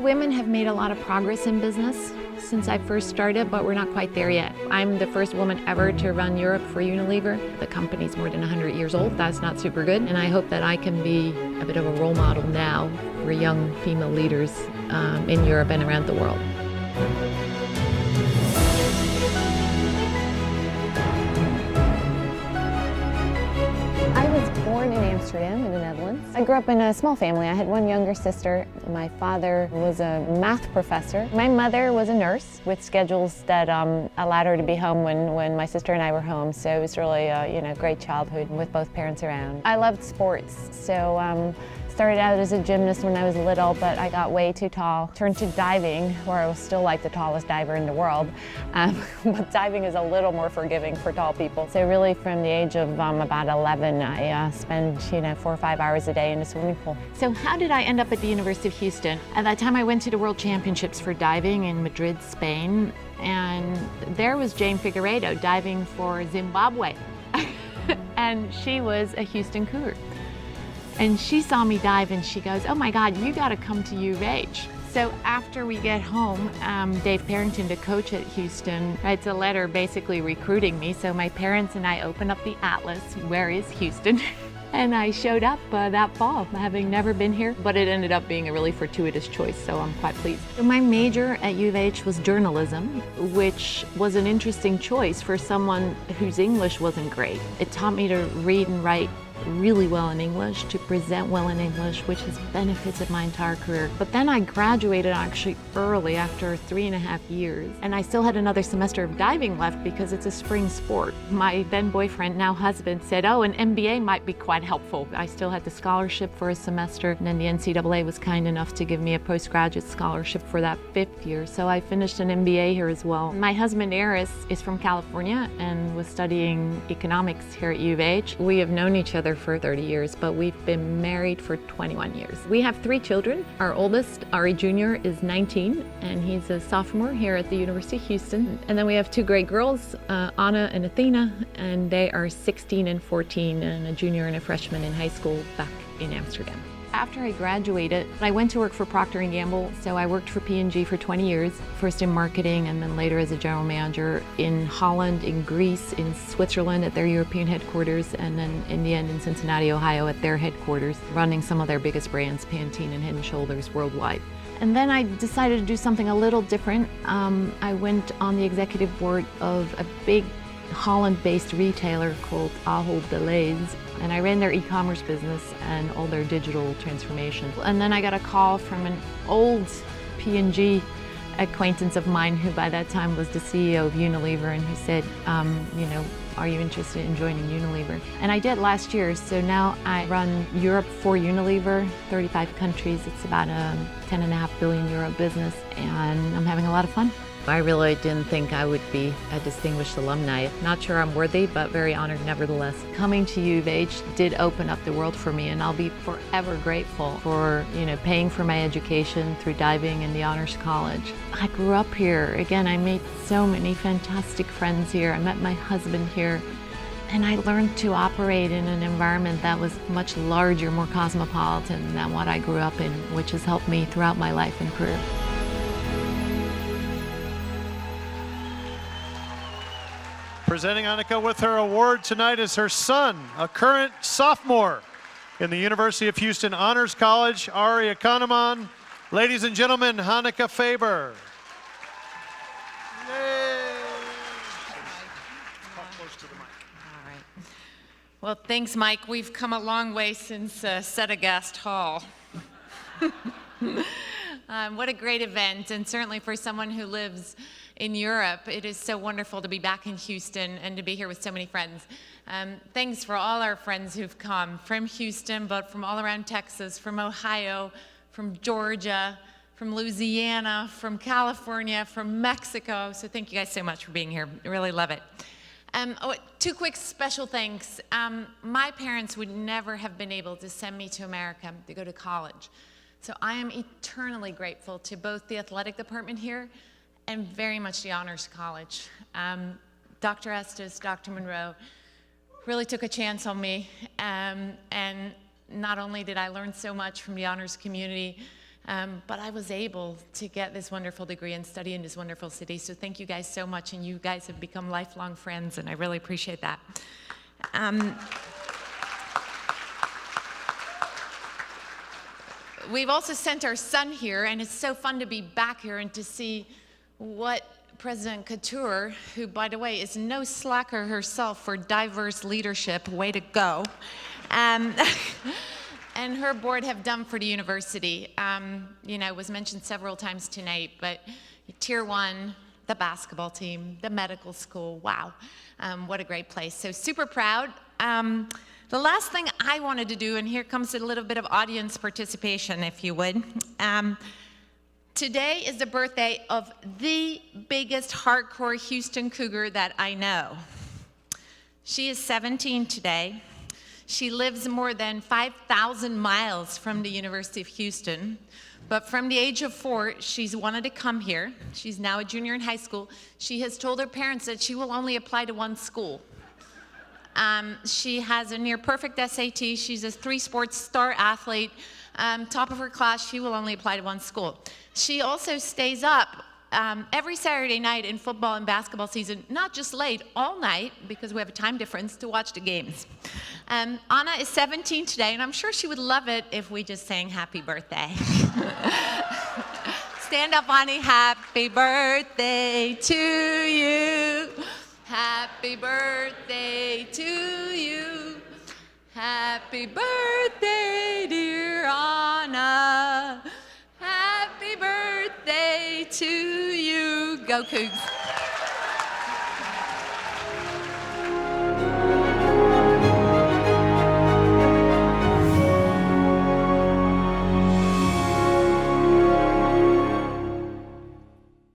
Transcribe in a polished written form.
women have made a lot of progress in business since I first started, but we're not quite there yet. I'm the first woman ever to run Europe for Unilever. The company's more than 100 years old. That's not super good. And I hope that I can be a bit of a role model now for young female leaders in Europe and around the world. I was born in Amsterdam in the Netherlands. I grew up in a small family. I had one younger sister. My father was a math professor. My mother was a nurse with schedules that allowed her to be home when my sister and I were home. So it was really a great childhood with both parents around. I loved sports, so started out as a gymnast when I was little, but I got way too tall. Turned to diving, where I was still like the tallest diver in the world. But diving is a little more forgiving for tall people. So really from the age of about 11, I spend 4 or 5 hours a day in the swimming pool. So how did I end up at the University of Houston? At that time I went to the World Championships for diving in Madrid, Spain, and there was Jane Figueiredo diving for Zimbabwe. And she was a Houston Cougar. And she saw me dive and she goes, "Oh my God, you gotta come to U of H." So after we get home, Dave Parrington, the coach at Houston, writes a letter basically recruiting me. So my parents and I opened up the atlas, where is Houston? And I showed up that fall, having never been here, but it ended up being a really fortuitous choice, so I'm quite pleased. So my major at U of H was journalism, which was an interesting choice for someone whose English wasn't great. It taught me to read and write really well in English, to present well in English, which has benefited my entire career. But then I graduated actually early after 3.5 years, and I still had another semester of diving left because it's a spring sport. My then boyfriend, now husband, said, "Oh, an MBA might be quite helpful." I still had the scholarship for a semester, and then the NCAA was kind enough to give me a postgraduate scholarship for that 5th year. So I finished an MBA here as well. My husband, Eris, is from California and was studying economics here at U of H. We have known each other for 30 years, but we've been married for 21 years. We have 3 children. Our oldest, Ari Jr., is 19, and he's a sophomore here at the University of Houston. And then we have 2 great girls, Anna and Athena, and they are 16 and 14, and a junior and a freshman in high school back in Amsterdam. After I graduated, I went to work for Procter & Gamble, so I worked for P&G for 20 years, first in marketing and then later as a general manager in Holland, in Greece, in Switzerland at their European headquarters, and then in the end in Cincinnati, Ohio at their headquarters, running some of their biggest brands, Pantene and Head & Shoulders, worldwide. And then I decided to do something a little different. I went on the executive board of a big Holland-based retailer called Ahold Delhaize, and I ran their e-commerce business and all their digital transformation. And then I got a call from an old P&G acquaintance of mine who by that time was the CEO of Unilever, and who said, "Are you interested in joining Unilever?" And I did last year, so now I run Europe for Unilever, 35 countries. It's about a 10.5 billion euro business, and I'm having a lot of fun. I really didn't think I would be a distinguished alumni. Not sure I'm worthy, but very honored nevertheless. Coming to U of H did open up the world for me, and I'll be forever grateful for, paying for my education through diving and the Honors College. I grew up here. Again, I made so many fantastic friends here. I met my husband here, and I learned to operate in an environment that was much larger, more cosmopolitan than what I grew up in, which has helped me throughout my life and career. Presenting Hanneke with her award tonight is her son, a current sophomore in the University of Houston Honors College, Ari Economon. Ladies and gentlemen, Hanneke Faber. Yay. Close to the mic. All right. Well, thanks, Mike. We've come a long way since Sedagast Hall. What a great event, and certainly for someone who lives in Europe, it is so wonderful to be back in Houston and to be here with so many friends. Thanks for all our friends who've come from Houston, but from all around Texas, from Ohio, from Georgia, from Louisiana, from California, from Mexico. So thank you guys so much for being here. I really love it. 2 quick special thanks. My parents would never have been able to send me to America to go to college. So I am eternally grateful to both the athletic department here and very much the Honors College. Dr. Estes, Dr. Monroe really took a chance on me, and not only did I learn so much from the honors community But I was able to get this wonderful degree and study in this wonderful city. So thank you guys so much, and you guys have become lifelong friends, and I really appreciate that. We've also sent our son here, and it's so fun to be back here and to see what President Couture, who, by the way, is no slacker herself for diverse leadership, way to go, and her board have done for the university. You know, it was mentioned several times tonight, but Tier 1, the basketball team, the medical school, wow, what a great place. So super proud. The last thing I wanted to do, and here comes a little bit of audience participation, if you would. Today is the birthday of the biggest hardcore Houston Cougar that I know. She is 17 today. She lives more than 5,000 miles from the University of Houston. But from the age of 4, she's wanted to come here. She's now a junior in high school. She has told her parents that she will only apply to one school. She has a near perfect SAT. She's a 3-sport star athlete, top of her class. She will only apply to one school. She also stays up every Saturday night in football and basketball season, not just late, all night, because we have a time difference, to watch the games. Anna is 17 today, and I'm sure she would love it if we just sang happy birthday. Stand up, Annie. Happy birthday to you. Happy birthday to you. Happy birthday, dear Anna. Happy birthday to you. Go Cougs.